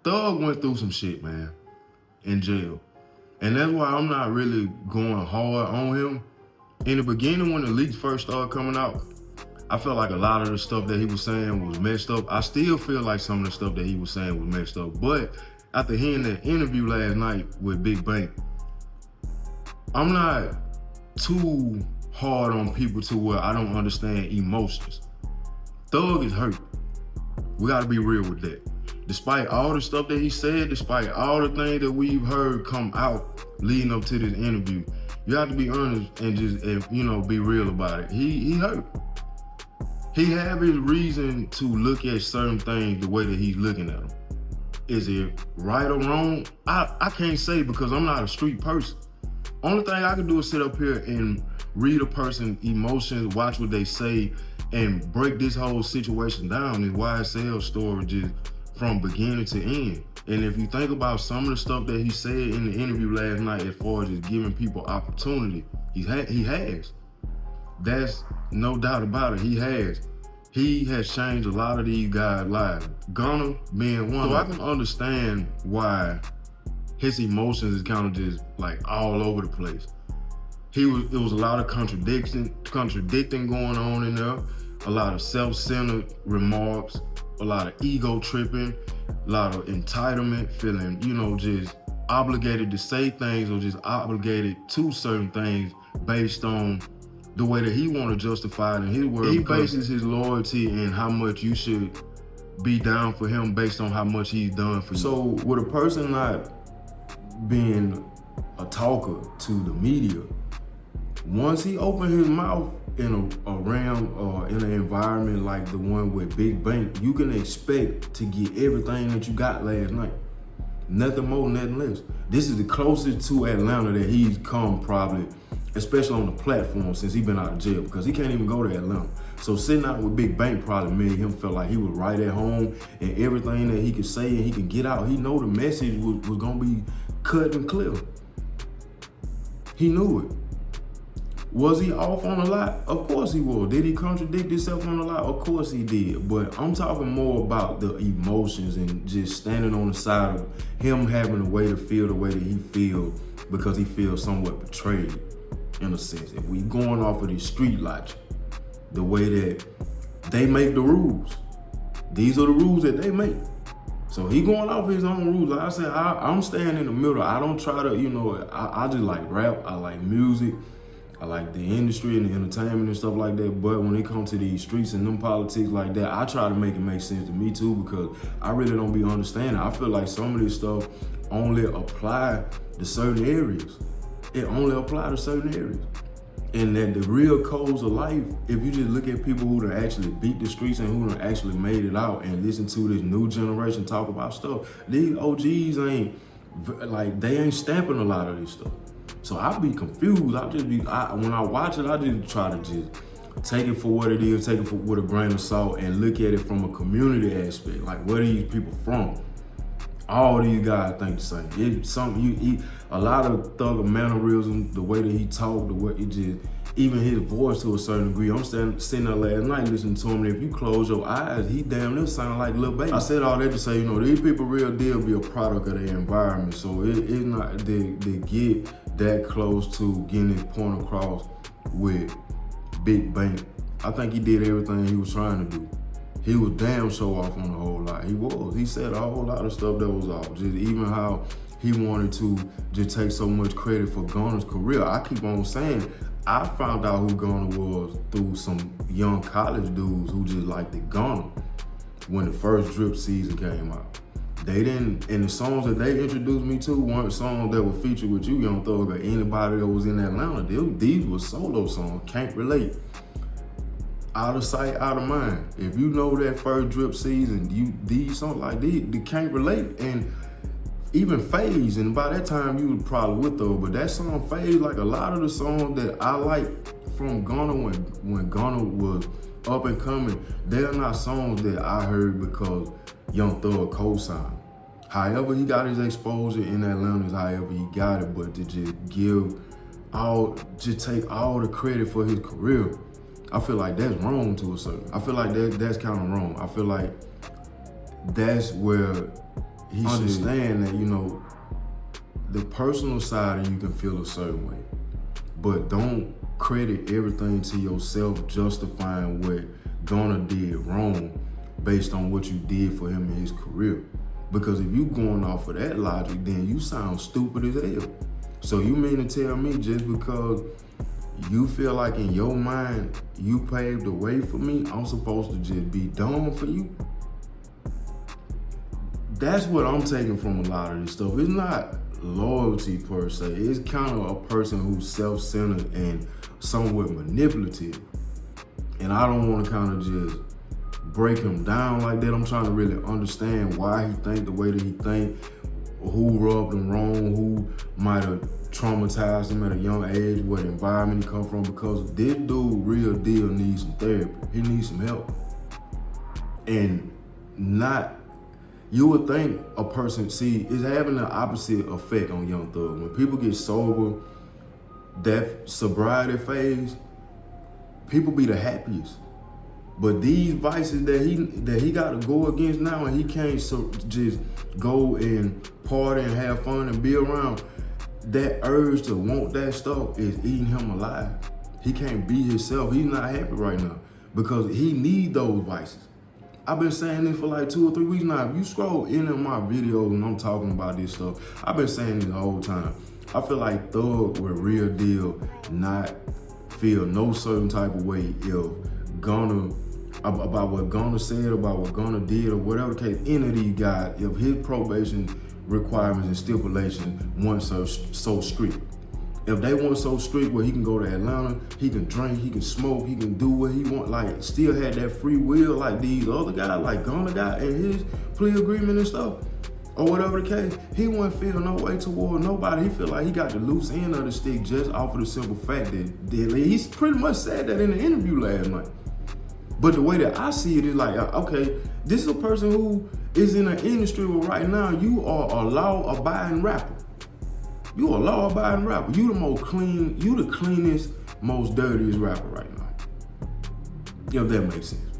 Thug went through some shit, man, in jail. And that's why I'm not really going hard on him. In the beginning, when the leaks first started coming out, I felt like a lot of the stuff that he was saying was messed up. I still feel like some of the stuff that he was saying was messed up. But after hearing that interview last night with Big Bank, I'm not too hard on people to where I don't understand emotions. Thug is hurt. We gotta be real with that. Despite all the stuff that he said, despite all the things that we've heard come out leading up to this interview, you have to be honest and just, be real about it. He hurt. He have his reason to look at certain things the way that he's looking at them. Is it right or wrong? I can't say because I'm not a street person. Only thing I can do is sit up here and read a person's emotions, watch what they say, and break this whole situation down. This YSL story just from beginning to end. And if you think about some of the stuff that he said in the interview last night as far as just giving people opportunity, he has. That's no doubt about it, he has. He has changed a lot of these guys' lives. Gunna being one. So I can understand why his emotions is kind of just like all over the place. It was a lot of contradicting going on in there, a lot of self-centered remarks, a lot of ego tripping, a lot of entitlement, feeling, just obligated to say things or just obligated to certain things based on the way that he want to justify it in his world. He bases his loyalty and how much you should be down for him based on how much he's done for you. So with a person not being a talker to the media, once he opened his mouth in a realm or in an environment like the one with Big Bank, you can expect to get everything that you got last night. Nothing more, nothing less. This is the closest to Atlanta that he's come probably, especially on the platform since he's been out of jail, because he can't even go to Atlanta. So sitting out with Big Bank probably made him feel like he was right at home and everything that he could say and he could get out, he know the message was gonna be cut and clear. He knew it. Was he off on a lot? Of course he was. Did he contradict himself on a lot? Of course he did. But I'm talking more about the emotions and just standing on the side of him having a way to feel the way that he feels because he feels somewhat betrayed, in a sense. If we going off of this street logic, the way that they make the rules, these are the rules that they make. So he going off his own rules. Like I said, I'm staying in the middle. I don't try to, I just like rap, I like music, I like the industry and the entertainment and stuff like that. But when it comes to these streets and them politics like that, I try to make it make sense to me too, because I really don't be understanding. I feel like some of this stuff only apply to certain areas. It only apply to certain areas. And that the real codes of life, if you just look at people who done actually beat the streets and who done actually made it out and listen to this new generation talk about stuff, these OGs they ain't stamping a lot of this stuff. So I be confused. When I watch it, I just try to just take it for what it is, take it with a grain of salt and look at it from a community aspect. Like, where are these people from? All these guys think the same. It's something a lot of Thug mannerism, the way that he talked, the way it just, even his voice to a certain degree. I'm sitting there last night listening to him, and if you close your eyes, he damn near sound like Lil Baby. I said all that to say, these people real deal be a product of their environment. So it's not, they get that close to getting his point across with Big Bank. I think he did everything he was trying to do. He was damn so off on a whole lot. He was. He said a whole lot of stuff that was off. Just even how he wanted to just take so much credit for Gunna's career. I keep on saying, I found out who Gunna was through some young college dudes who just liked the Gunna when the first Drip season came out. They didn't, and the songs that they introduced me to weren't songs that were featured with you, Young Thug, or anybody that was in Atlanta. These were solo songs, Can't Relate. Out of sight, out of mind. If you know that first Drip season, these songs like these Can't Relate, and even Phase, and by that time you would probably with though, but that song Phase, like a lot of the songs that I like from Gunna when Gunna was up and coming, they're not songs that I heard because Young Thug co-signed. However he got his exposure in Atlanta is however he got it, but to just take all the credit for his career, I feel like that's wrong to a certain. I feel like that's kind of wrong. I feel like that's where he understand that, you know, the personal side of you can feel a certain way, but don't credit everything to yourself justifying what Gunna did wrong based on what you did for him in his career. Because if you going off of that logic, then you sound stupid as hell. So you mean to tell me just because you feel like in your mind you paved the way for me, I'm supposed to just be dumb for you? That's what I'm taking from a lot of this stuff. It's not loyalty per se. It's kind of a person who's self-centered and somewhat manipulative. And I don't want to kind of just break him down like that. I'm trying to really understand why he think the way that he think, who rubbed him wrong, who might have traumatized him at a young age, what environment he come from, because this dude real deal needs some therapy. He needs some help. And not, you would think a person, see, is having the opposite effect on Young Thug. When people get sober, that sobriety phase, people be the happiest. But these vices that he got to go against now, and he can't just go and party and have fun and be around, that urge to want that stuff is eating him alive. He can't be himself. He's not happy right now because he need those vices. I've been saying this for like 2 or 3 weeks now. If you scroll in my videos when I'm talking about this stuff, I've been saying this the whole time. I feel like Thug would real deal not feel no certain type of way if Gunna, about what Gunna said, about what Gunna did, or whatever the case, any of these guys, if his probation requirements and stipulations weren't so strict. If they weren't so strict where he can go to Atlanta, he can drink, he can smoke, he can do what he want, like still had that free will like these other guys, like Gunna got in his plea agreement and stuff, or whatever the case, he wouldn't feel no way toward nobody. He feel like he got the loose end of the stick just off of the simple fact that he's pretty much said that in the interview last night. But the way that I see it is like, okay, this is a person who is in an industry where right now you are a law-abiding rapper. You a law-abiding rapper. You the cleanest, most dirtiest rapper right now. If that makes sense.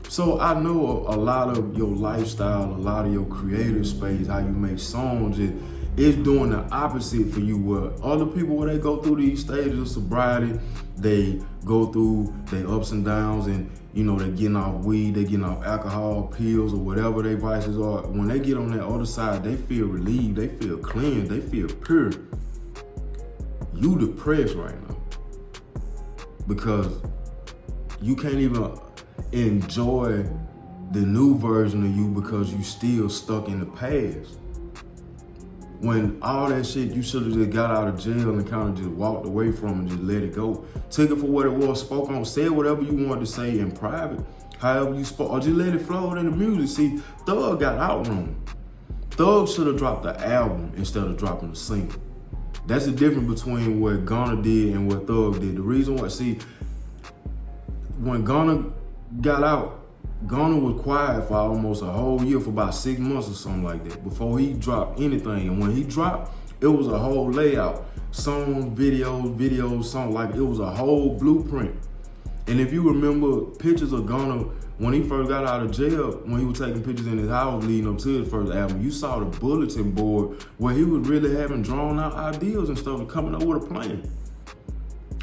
So I know a lot of your lifestyle, a lot of your creative space, how you make songs, is doing the opposite for you. Where other people, when they go through these stages of sobriety, they go through their ups and downs, and you know, they getting off weed, they getting off alcohol, pills, or whatever their vices are. When they get on that other side, they feel relieved, they feel cleansed, they feel pure. You depressed right now because you can't even enjoy the new version of you because you still stuck in the past. When all that shit, you should have just got out of jail and kind of just walked away from and just let it go. Took it for what it was, spoke on, said whatever you wanted to say in private, however you spoke, or just let it flow in the music. See, Thug got out wrong. Thug should have dropped the album instead of dropping the single. That's the difference between what Gunna did and what Thug did. The reason why, see, when Gunna got out, Gunna was quiet for almost a whole year, for about 6 months or something like that, before he dropped anything. And when he dropped, it was a whole layout. Songs, videos, something like it was a whole blueprint. And if you remember pictures of Gunna when he first got out of jail, when he was taking pictures in his house leading up to his first album, you saw the bulletin board where he was really having drawn out ideas and stuff and coming up with a plan.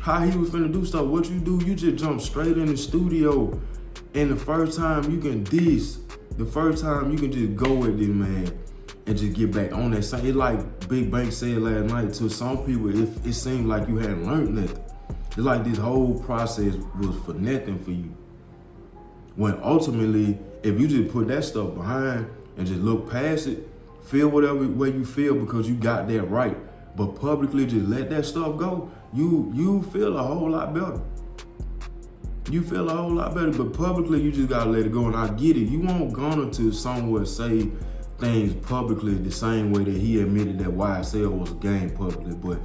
How he was finna do stuff. What you do, you just jump straight in the studio. And the first time you can diss, the first time you can just go at this man and just get back on that same. It's like Big Bank said last night, to some people, it seemed like you hadn't learned nothing. It's like this whole process was for nothing for you. When ultimately, if you just put that stuff behind and just look past it, feel whatever way you feel because you got that right, but publicly just let that stuff go, you feel a whole lot better. You feel a whole lot better, but publicly you just gotta let it go. And I get it. You want Gunna to somewhat say things publicly the same way that he admitted that YSL was a game publicly. But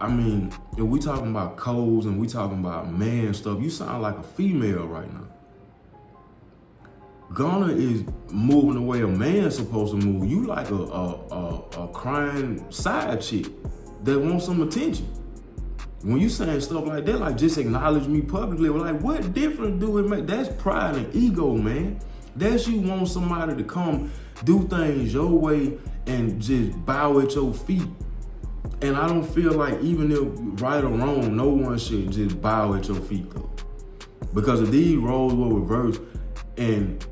I mean, if we talking about codes and we talking about man stuff, you sound like a female right now. Gunna is moving the way a man's supposed to move. You like a crying side chick that wants some attention. When you saying stuff like that, like just acknowledge me publicly, like what difference do it make? That's pride and ego, man. That's you want somebody to come do things your way and just bow at your feet. And I don't feel like even if right or wrong, no one should just bow at your feet though. Because if these roles were reversed and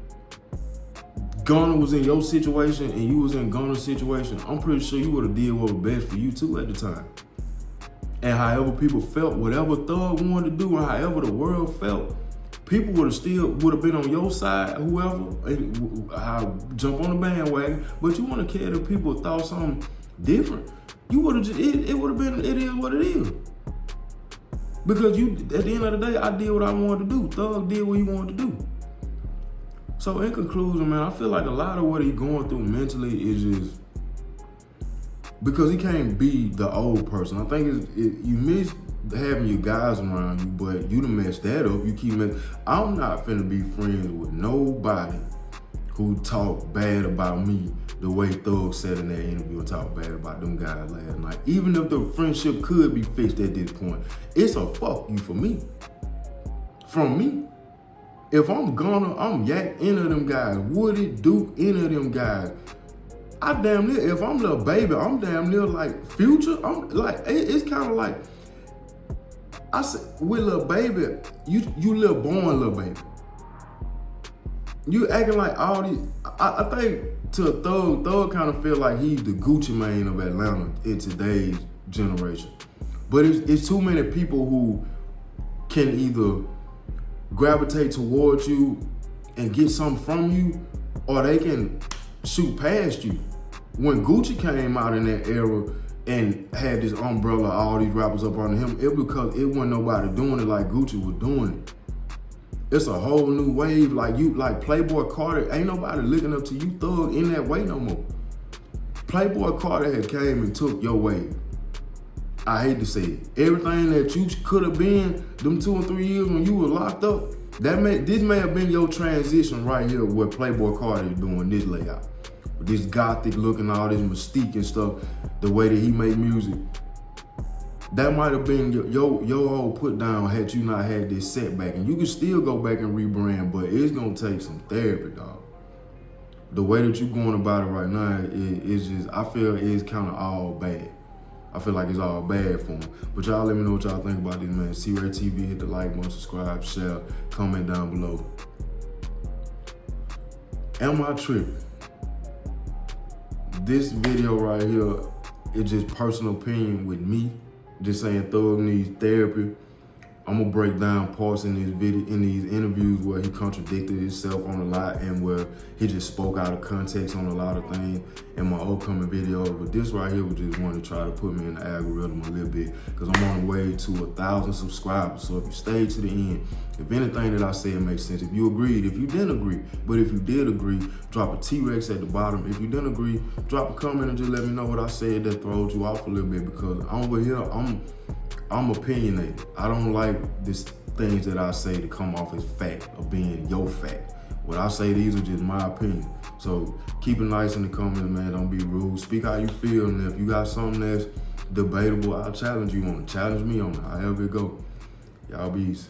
Gunna was in your situation and you was in Gunna's situation, I'm pretty sure you would have did what was best for you too at the time. And however people felt, whatever Thug wanted to do, and however the world felt, people would have been on your side, whoever, and jump on the bandwagon. But you want to care if people thought something different. You would have just, it would have been, it is what it is. Because you, at the end of the day, I did what I wanted to do. Thug did what he wanted to do. So in conclusion, man, I feel like a lot of what he's going through mentally is just because he can't be the old person. I think you miss having your guys around you, but you done messed that up. You keep messing. I'm not finna be friends with nobody who talk bad about me the way Thug said in that interview and talk bad about them guys last night. Even if the friendship could be fixed at this point, it's a fuck you for me. From me. If I'm Gunna, I'm Yak, any of them guys, Woody, Duke, any of them guys, I damn near, if I'm Lil Baby, I'm damn near like Future. I'm like, it's kind of like, I said, with Lil Baby, you Lil born Lil Baby. You acting like all these, I think to Thug kind of feel like he's the Gucci Mane of Atlanta in today's generation. But it's too many people who can either gravitate towards you and get something from you, or they can shoot past you. When Gucci came out in that era and had this umbrella, all these rappers up under him, it because it wasn't nobody doing it like Gucci was doing it. It's a whole new wave. Like Playboy Carter, ain't nobody looking up to you, Thug, in that way no more. Playboy Carter had came and took your wave. I hate to say it. Everything that you could have been them 2 or 3 years when you were locked up, this may have been your transition right here where Playboy Carter is doing this layout. This gothic looking, all this mystique and stuff, the way that he made music. That might have been your whole put down had you not had this setback. And you can still go back and rebrand, but it's gonna take some therapy, dog. The way that you're going about it right now is just, I feel it's kind of all bad. I feel like it's all bad for him. But y'all let me know what y'all think about this, man. T-RaeTv, hit the like button, subscribe, share, comment down below. Am I tripping? This video right here is just personal opinion with me. Just saying Thug needs therapy. I'm gonna break down parts in this video, in these interviews where he contradicted himself on a lot and where he just spoke out of context on a lot of things in my upcoming video. But this right here was just one to try to put me in the algorithm a little bit because I'm on the way to 1,000 subscribers. So if you stay to the end, if anything that I said makes sense, if you agreed, if you didn't agree, but if you did agree, drop a T-Rex at the bottom. If you didn't agree, drop a comment and just let me know what I said that throws you off a little bit because over here, I'm opinionated. I don't like these things that I say to come off as fact or being your fact. What I say, these are just my opinion. So keep it nice in the comments, man. Don't be rude. Speak how you feel. And if you got something that's debatable, I'll challenge you on it. Challenge me on it. However it go. Y'all be easy.